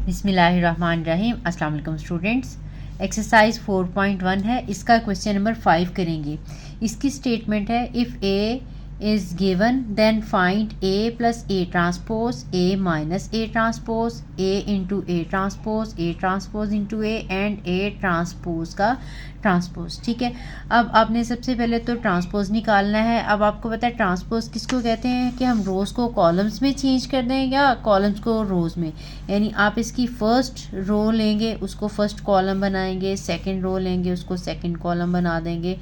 बिस्मिल्लाहिर्रहमानिर्रहीम। अस्सलाम वालेकुम स्टूडेंट्स। एक्सरसाइज 4.1 है, इसका क्वेश्चन नंबर 5 करेंगे। इसकी स्टेटमेंट है if A is given then find A plus A transpose A minus A transpose A into A transpose into A and A transpose का transpose. ठीक है, अब आपने सबसे पहले तो ट्रांसपोज निकालना है। अब आपको पता है ट्रांसपोज किसको कहते हैं कि हम रोज़ को कॉलम्स में चेंज कर दें या कॉलम्स को रोज़ में। यानी आप इसकी फर्स्ट रो लेंगे, उसको फर्स्ट कॉलम बनाएंगे, सेकंड रो लेंगे, उसको सेकंड कॉलम बना देंगे,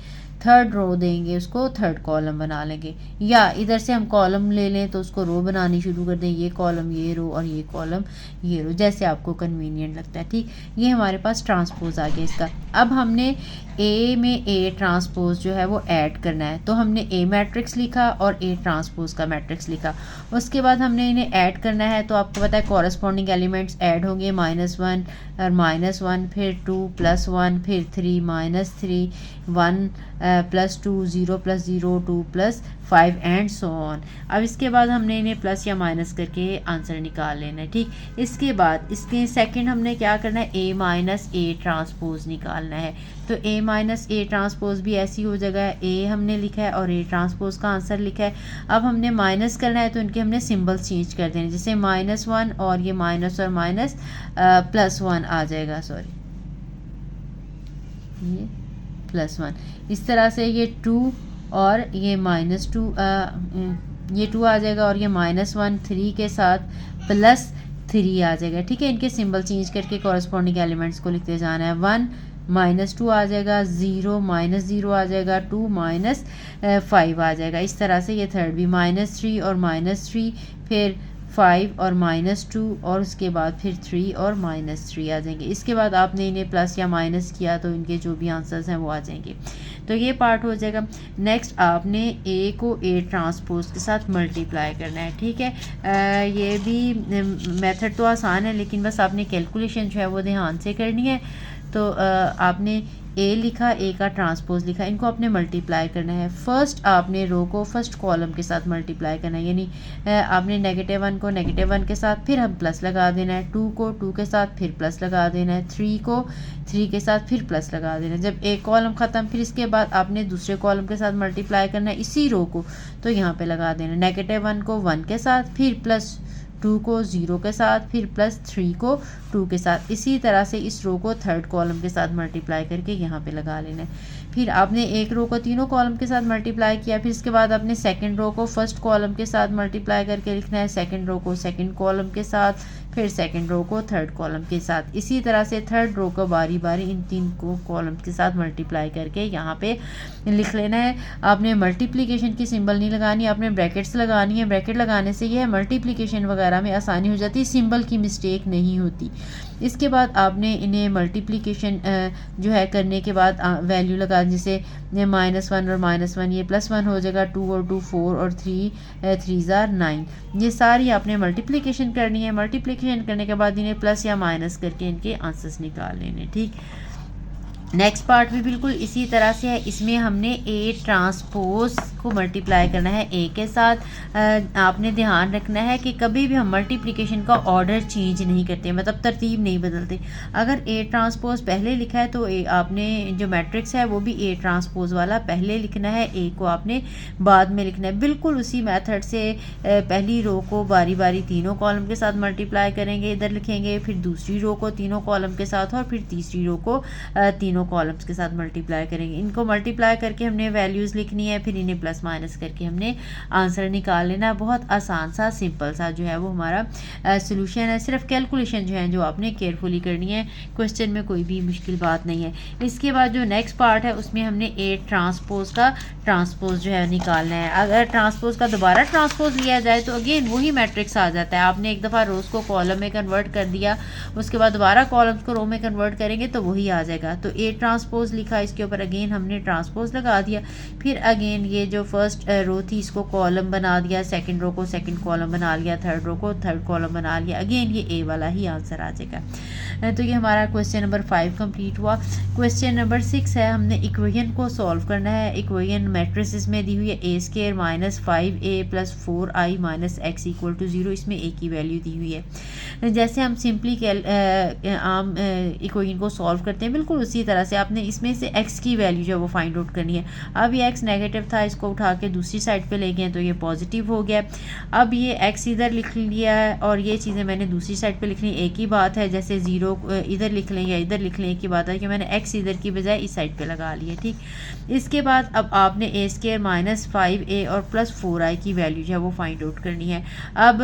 थर्ड रो देंगे, उसको थर्ड कॉलम बना लेंगे। या इधर से हम कॉलम ले लें तो उसको रो बनानी शुरू कर दें, ये कॉलम ये रो और ये कॉलम ये रो, जैसे आपको कन्वीनियंट लगता है। ठीक, ये हमारे पास ट्रांसपोज आ गया इसका। अब हमने ए में ए ट्रांसपोज जो है वो ऐड करना है, तो हमने ए मैट्रिक्स लिखा और ए ट्रांसपोज का मैट्रिक्स लिखा। उसके बाद हमने इन्हें ऐड करना है, तो आपको पता है कॉरस्पॉन्डिंग एलिमेंट्स ऐड होंगे, -1 और -1, फिर 2 + 1, फिर 3 -3, 1 + 2, 0 + 0, 2 + 5 एंड सो ऑन। अब इसके बाद हमने इन्हें प्लस या माइनस करके आंसर निकाल लेना है। ठीक, इसके बाद इसके सेकंड हमने क्या करना है, ए माइनस ए ट्रांसपोज निकालना है। तो ए माइनस ए ट्रांसपोज भी ऐसी हो जाएगा, ए हमने लिखा है और ए ट्रांसपोज का आंसर लिखा है। अब हमने माइनस करना है, तो इनके हमने सिंबल्स चेंज कर देने, जैसे -1 और ये माइनस और माइनस +1 आ जाएगा, सॉरी ये +1। इस तरह से ये 2 और ये -2 ये 2 आ जाएगा और ये -1 3 के साथ +3 आ जाएगा। ठीक है, इनके सिंबल चेंज करके कॉरस्पॉन्डिंग एलिमेंट्स को लिखते जाना है। 1 -2 आ जाएगा, 0 -0 आ जाएगा, 2 -5 आ जाएगा। इस तरह से ये थर्ड भी -3 और -3, फिर 5 और -2 और उसके बाद फिर 3 और -3 आ जाएंगे। इसके बाद आपने इन्हें प्लस या माइनस किया तो इनके जो भी आंसर्स हैं वो आ जाएंगे। तो ये पार्ट हो जाएगा। नेक्स्ट आपने ए को ए ट्रांसपोज के साथ मल्टीप्लाई करना है। ठीक है, ये भी मेथड तो आसान है, लेकिन बस आपने कैलकुलेशन जो है वो ध्यान से करनी है। तो आपने ए लिखा, ए का ट्रांसपोज लिखा, इनको आपने मल्टीप्लाई करना है। फर्स्ट आपने रो को फर्स्ट कॉलम के साथ मल्टीप्लाई करना है, यानी आपने -1 को -1 के साथ फिर हम प्लस लगा देना है, 2 को 2 के साथ फिर प्लस लगा देना है, 3 को 3 के साथ फिर प्लस लगा देना है। जब एक कॉलम ख़त्म, फिर इसके बाद आपने दूसरे कॉलम के साथ मल्टीप्लाई करना है इसी रो को, तो यहाँ पे लगा देना है। -1 को 1 के साथ, फिर +2 को 0 के साथ, फिर +3 को 2 के साथ। इसी तरह से इस रो को थर्ड कॉलम के साथ मल्टीप्लाई करके यहाँ पे लगा लेना है। फिर आपने एक रो को तीनों कॉलम के साथ मल्टीप्लाई किया, फिर इसके बाद आपने सेकंड रो को फर्स्ट कॉलम के साथ मल्टीप्लाई करके लिखना है, सेकंड रो को सेकंड कॉलम के साथ, फिर सेकंड रो को थर्ड कॉलम के साथ। इसी तरह से थर्ड रो को बारी बारी इन 3 को कॉलम के साथ मल्टीप्लाई करके यहाँ पे लिख लेना है। आपने मल्टीप्लिकेशन की सिंबल नहीं लगानी, आपने ब्रैकेट्स लगानी है। ब्रैकेट लगाने से यह मल्टीप्लिकेशन वगैरह में आसानी हो जाती है, सिंबल की मिस्टेक नहीं होती। इसके बाद आपने इन्हें मल्टीप्लिकेशन जो है करने के बाद वैल्यू लगा, जैसे -1 और -1 ये +1 हो जाएगा, 2 और 2 4 और 3 3s are 9। ये सारी आपने मल्टीप्लिकेशन करनी है। मल्टीप्लिकेशन करने के बाद इन्हें प्लस या माइनस करके इनके आंसर्स निकाल लेने। ठीक, नेक्स्ट पार्ट भी बिल्कुल इसी तरह से है। इसमें हमने ए ट्रांसपोज को मल्टीप्लाई करना है ए के साथ। आपने ध्यान रखना है कि कभी भी हम मल्टीप्लिकेशन का ऑर्डर चेंज नहीं करते, मतलब तरतीब नहीं बदलते। अगर ए ट्रांसपोज पहले लिखा है तो आपने जो मैट्रिक्स है वो भी ए ट्रांसपोज वाला पहले लिखना है, ए को आपने बाद में लिखना है। बिल्कुल उसी मेथड से पहली रो को बारी बारी तीनों कॉलम के साथ मल्टीप्लाई करेंगे, इधर लिखेंगे, फिर दूसरी रो को तीनों कॉलम के साथ और फिर तीसरी रो को तीनों कॉलम्स के साथ मल्टीप्लाई करेंगे। इनको मल्टीप्लाई करके हमने वैल्यूज़ लिखनी है, फिर इन्हें प्लस माइनस करके हमने आंसर निकाल लेना है। बहुत आसान सा सिंपल सा जो है वो हमारा सोल्यूशन है। सिर्फ कैलकुलेशन जो है जो आपने केयरफुली करनी है, क्वेश्चन में कोई भी मुश्किल बात नहीं है। इसके बाद जो नेक्स्ट पार्ट है उसमें हमने ए ट्रांसपोज का ट्रांसपोज जो है निकालना है। अगर ट्रांसपोज का दोबारा ट्रांसपोज लिया जाए तो अगेन वही मैट्रिक्स आ जाता है। आपने एक दफ़ा रोज़ को कॉलम में कन्वर्ट कर दिया, उसके बाद दोबारा कॉलम्स को रो में कन्वर्ट करेंगे तो वही आ जाएगा। तो ए ट्रांसपोज लिखा, इसके ऊपर अगेन हमने ट्रांसपोज लगा दिया, फिर अगेन ये जो जो फर्स्ट रो थी इसको कॉलम बना दिया, सेकंड रो को सेकंड कॉलम बना लिया, थर्ड रो को थर्ड कॉलम बना लिया। अगेन ये ए वाला ही आंसर आ जाएगा। तो ये हमारा क्वेश्चन नंबर 5 कंप्लीट हुआ। क्वेश्चन नंबर 6 है, हमने इक्वेशन को सॉल्व करना है। इक्वेशन मैट्रिसेस में दी हुई है a square minus 5a plus 4i minus x equal to 0। इसमें a की वैल्यू दी हुई है। जैसे हम सिंपली आम इक्वेशन को सॉल्व करते हैं, बिल्कुल उसी तरह से आपने इसमें से x की वैल्यू जो है वो फाइंड आउट करनी है। अब ये x नेगेटिव था, इसको उठा के दूसरी साइड पे ले गए तो ये पॉजिटिव हो गया। अब ये x इधर लिख लिया है और ये चीज़ें मैंने दूसरी साइड पे लिखनी। एक ही बात है, जैसे 0 इधर लिख लें या इधर लिख लें, एक ही बात है कि मैंने x इधर की बजाय इस साइड पे लगा लिया। ठीक, इसके बाद अब आपने a स्क्वायर माइनस 5a और प्लस 4i की वैल्यू जो है वो फाइंड आउट करनी है। अब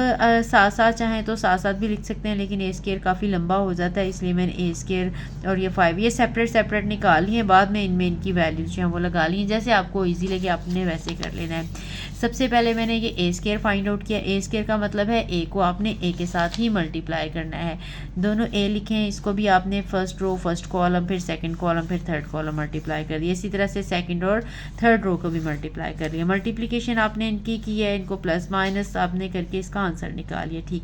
साथ साथ चाहें तो साथ साथ भी लिख सकते हैं, लेकिन a स्क्वायर काफ़ी लंबा हो जाता है, इसलिए मैंने a स्क्वायर और ये 5 ये सेपरेट निकाली है। बाद में इनमें इनकी वैल्यू जो है वो लगा ली है। जैसे आपको ईजी लगे आपने वैसे कर लेना है। सबसे पहले मैंने ये a स्क्वायर फाइंड आउट किया। a स्क्वायर का मतलब है a को आपने a के साथ ही मल्टीप्लाई करना है। दोनों a लिखे हैं, इसको भी आपने फर्स्ट रो फर्स्ट कॉलम फिर सेकंड कॉलम फिर थर्ड कॉलम मल्टीप्लाई कर दिया। इसी तरह से सेकंड और थर्ड रो को भी मल्टीप्लाई कर लिया। मल्टीप्लिकेशन आपने इनकी की है, इनको प्लस माइनस आपने करके इसका आंसर निकालिए। ठीक,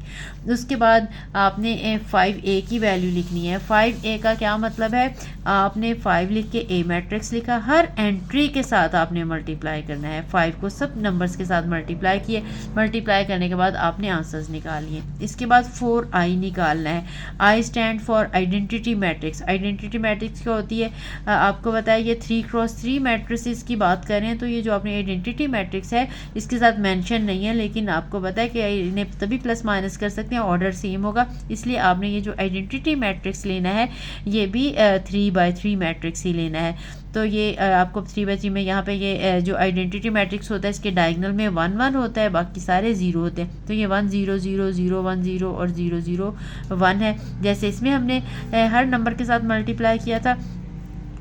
उसके बाद आपने 5a की वैल्यू लिखनी है। 5a का क्या मतलब है, आपने 5 लिख के a मैट्रिक्स लिखा, हर एंट्री के साथ आपने मल्टीप्लाई करना है। 5 को सब नंबर्स के साथ मल्टीप्लाई किए, मल्टीप्लाई करने के बाद आपने आंसर्स निकालिए। इसके बाद 4i निकालना है। i stand for identity matrix. Identity matrix क्या होती है, आपको बताया ये 3x3 मैट्रिसेस की बात करें तो ये जो आपने आइडेंटिटी मैट्रिक्स है इसके साथ मेंशन नहीं है, लेकिन आपको पता है कि इन्हें तभी प्लस माइनस कर सकते हैं, ऑर्डर सेम होगा, इसलिए आपने ये जो आइडेंटिटी मैट्रिक्स लेना है ये भी 3x3 मैट्रिक्स ही लेना है। तो ये आपको 3x3 में यहाँ पे ये जो आइडेंटिटी मैट्रिक्स होता है इसके डायगोनल में 1 1 होता है, बाकी सारे 0 होते हैं। तो ये 1 0 0 0 1 0 और 0 0 1 है। जैसे इसमें हमने हर नंबर के साथ मल्टीप्लाई किया था,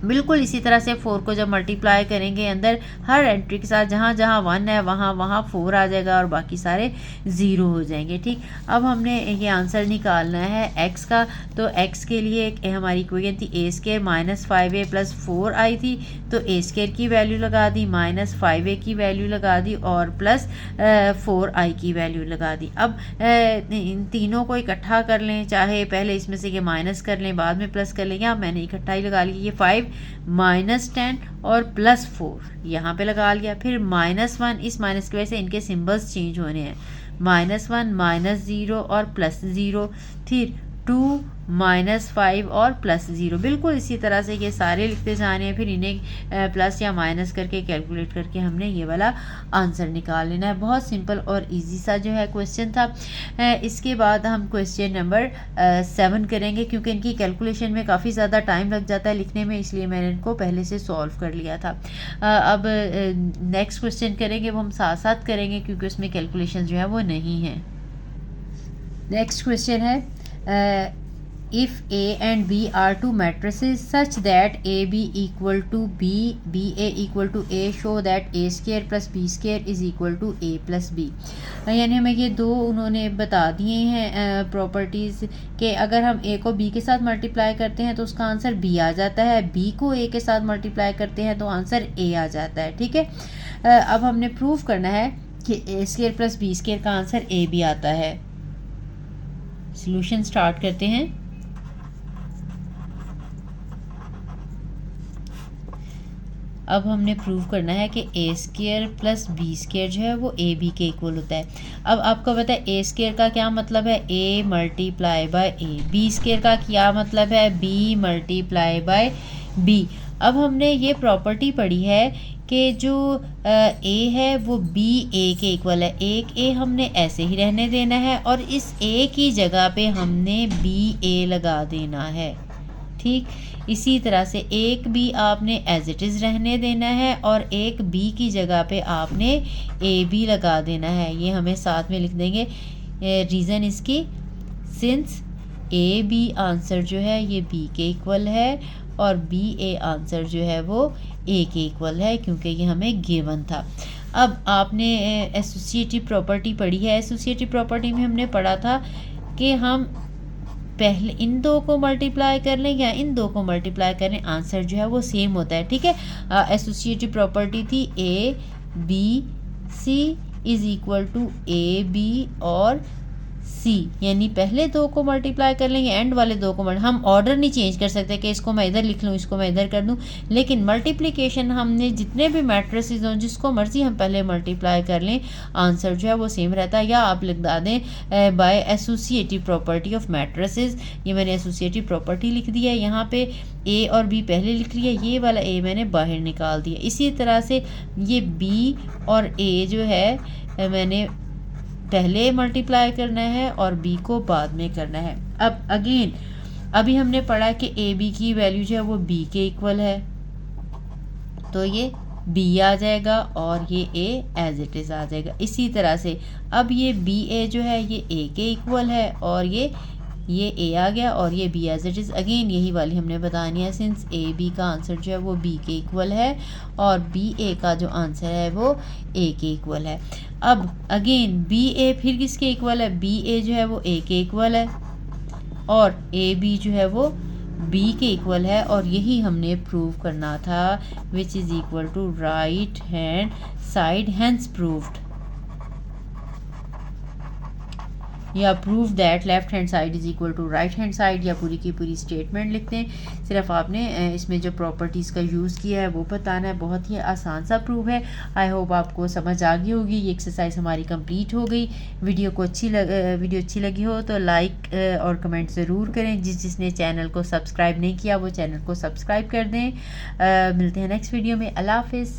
बिल्कुल इसी तरह से 4 को जब मल्टीप्लाई करेंगे अंदर हर एंट्री के साथ जहाँ जहाँ 1 है वहाँ 4 आ जाएगा और बाकी सारे 0 हो जाएंगे। ठीक, अब हमने ये आंसर निकालना है x का। तो x के लिए हमारी इक्वेशन थी a square minus 5a plus 4i थी, तो a स्क्वायर की वैल्यू लगा दी, माइनस 5a की वैल्यू लगा दी और प्लस 4i की वैल्यू लगा दी। अब इन तीनों को इकट्ठा कर लें, चाहे पहले इसमें से ये माइनस कर लें बाद में प्लस कर लें, या मैंने इकट्ठा ही लगा लिया। ये 5 माइनस 10 और प्लस 4 यहाँ पे लगा लिया। फिर -1, इस माइनस की वजह से इनके सिंबल्स चेंज होने हैं, -1 -0 और प्लस 0, फिर 2 -5 और प्लस 0। बिल्कुल इसी तरह से ये सारे लिखते जाने हैं, फिर इन्हें प्लस या माइनस करके कैलकुलेट करके हमने ये वाला आंसर निकाल लेना है। बहुत सिंपल और इजी सा जो है क्वेश्चन था। इसके बाद हम क्वेश्चन नंबर 7 करेंगे, क्योंकि इनकी कैलकुलेशन में काफ़ी ज़्यादा टाइम लग जाता है लिखने में, इसलिए मैंने इनको पहले से सॉल्व कर लिया था। अब नेक्स्ट क्वेश्चन करेंगे वो हम साथ साथ करेंगे, क्योंकि उसमें कैलकुलेशन जो है वो नहीं है। नेक्स्ट क्वेश्चन है, if A and B are two matrices such that AB equal to B, BA equal to A, show that A square plus B square is equal to A plus B। यानी हमें ये दो उन्होंने बता दिए हैं properties के अगर हम A को B के साथ मल्टीप्लाई करते हैं तो उसका आंसर B आ जाता है, B को A के साथ मल्टीप्लाई करते हैं तो आंसर A आ जाता है। ठीक है, अब हमने प्रूव करना है कि A square plus B square का आंसर A भी आता है। सॉल्यूशन स्टार्ट करते हैं। अब हमने प्रूव करना है कि ए स्क्वायर प्लस बी स्क्वायर जो है वो ए बी के इक्वल होता है। अब आपको पता है ए स्क्वायर का क्या मतलब है, a multiply by a. B square का क्या मतलब है, बी मल्टीप्लाई बाय बी। अब हमने ये प्रॉपर्टी पढ़ी है कि जो ए है वो बी ए के इक्वल है। एक ए हमने ऐसे ही रहने देना है और इस ए की जगह पे हमने बी ए लगा देना है। ठीक, इसी तरह से एक बी आपने एज इट इज़ रहने देना है और एक बी की जगह पे आपने ए बी लगा देना है। ये हमें साथ में लिख देंगे। रीज़न इसकी, सिंस ए बी आंसर जो है ये बी के इक्वल है और बी ए आंसर जो है वो ए के इक्वल है, क्योंकि ये हमें गिवन था। अब आपने एसोसिएटिव प्रॉपर्टी पढ़ी है। एसोसिएटिव प्रॉपर्टी में हमने पढ़ा था कि हम पहले इन दो को मल्टीप्लाई कर लें या इन दो को मल्टीप्लाई करें, आंसर जो है वो सेम होता है। ठीक है, एसोसिएटिव प्रॉपर्टी थी A B C is equal to A B और सी, यानी पहले दो को मल्टीप्लाई कर लेंगे, एंड वाले दो को हम ऑर्डर नहीं चेंज कर सकते कि इसको मैं इधर लिख लूँ इसको मैं इधर कर दूँ, लेकिन मल्टीप्लिकेशन हमने जितने भी मैट्रिसेस हों जिसको मर्जी हम पहले मल्टीप्लाई कर लें, आंसर जो है वो सेम रहता है। या आप लिखा दें by associative property of matrices, ये मैंने एसोसिएटिव प्रॉपर्टी लिख दिया है, यहाँ पे ए और बी पहले लिख लिया, ये वाला ए मैंने बाहर निकाल दिया। इसी तरह से ये बी और ए जो है मैंने पहले मल्टीप्लाई करना है और बी को बाद में करना है। अब अगेन अभी हमने पढ़ा कि ए बी की वैल्यू जो है वो बी के इक्वल है, तो ये बी आ जाएगा और ये ए एज इट इज़ आ जाएगा। इसी तरह से अब ये बी ए जो है ये ए के इक्वल है और ये ए आ गया और ये B as it is. Again यही वाली हमने बतानी है, सिंस ए बी का आंसर जो है वो बी के इक्वल है और बी ए का जो आंसर है वो ए के इक्वल है। अब अगेन बी ए फिर किसके इक्वल है, बी ए जो है वो ए के इक्वल है और ए बी जो है वो बी के इक्वल है, और यही हमने प्रूव करना था, which is equal to right hand side, hence proved, या prove that left hand side is equal to right hand side, या पूरी की पूरी स्टेटमेंट लिखते हैं। सिर्फ आपने इसमें जो प्रॉपर्टीज़ का यूज़ किया है वो बताना है। बहुत ही आसान सा प्रूव है। आई होप आपको समझ आ गई होगी। ये एक्सरसाइज हमारी कंप्लीट हो गई। वीडियो अच्छी लगी हो तो लाइक और कमेंट ज़रूर करें। जिसने चैनल को सब्सक्राइब नहीं किया वो चैनल को सब्सक्राइब कर दें। मिलते हैं नेक्स्ट वीडियो में। अल्लाह हाफिज़।